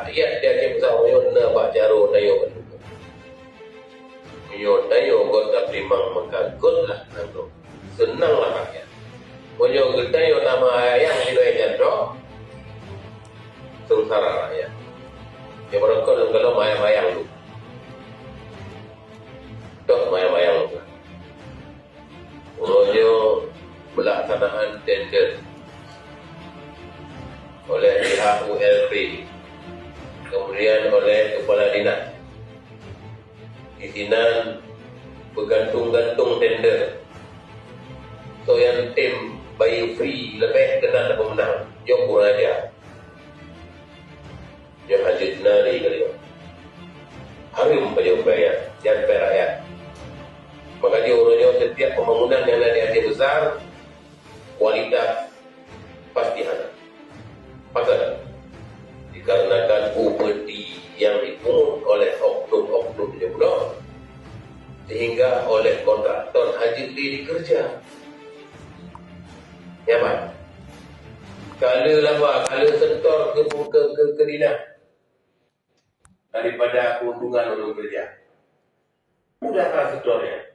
rakyat dia kisah mayon na ba jaro dayo mayon dayo god na primang magkagot lah nando senang lah rakyat mayon dayo nama ayang hiloy jandro sengsara rakyat ya barangkali kalau mayang-mayang lu tok mayang-mayang lu ulunyo pelaksanaan tender oleh pihak ULP, kemudian oleh kepala dinas. Isinan bergantung-gantung tender. So yang tim bayi free lebih kena pemenang. Jom pun aja. Jom haji jenari kali. Harum pada upaya dan rakyat. Maka dia urutnya setiap pembangunan yang ada di besar, kualitas pasti ada. Pasal dikarenakan upeti yang dipungut oleh oknum-oknum jembrol sehingga oleh kontraktor haji dikerja. Ya Pak. Kalau lama, kalau setor ke dinas daripada keuntungan orang kerja. Mudahkah setornya?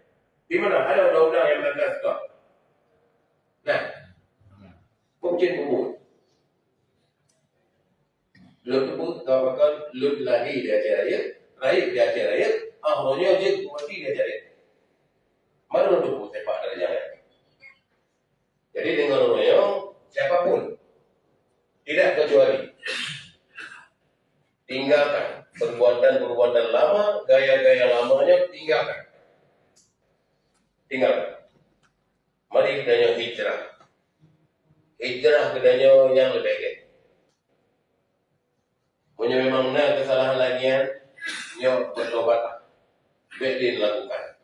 Di mana ada undang-undang yang mengatakan setor? Nah, mungkin umum. Lu sebut kawakan lu lahir di acara ya, raih di acara ya, akhirnya je mati di acara. Mana untuk sepak dari jalan. Jadi dengan orangnya siapapun tidak kecuali tinggalkan perbuatan-perbuatan lama, gaya-gaya lamanya tinggalkan. Mari kita hijrah. Hijrah kedanya yang lebih baik. Punya memang benar kesalahan lagian, nyo bertobat, bedin lakukan.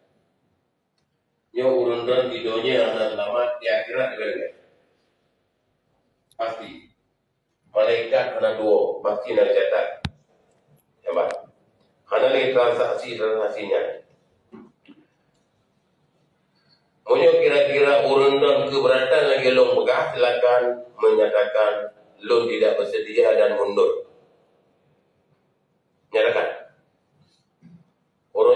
Nyo urun-urun videonya anak selamat di akhirat juga. Pasti. Malaikat anak dua, pasti nak catat. Hebat. Hanya lagi transaksinya. Punya kira-kira urun-urun keberatan lagi long begah, silakan menyatakan long tidak bersedia dan mundur. Nyatakan.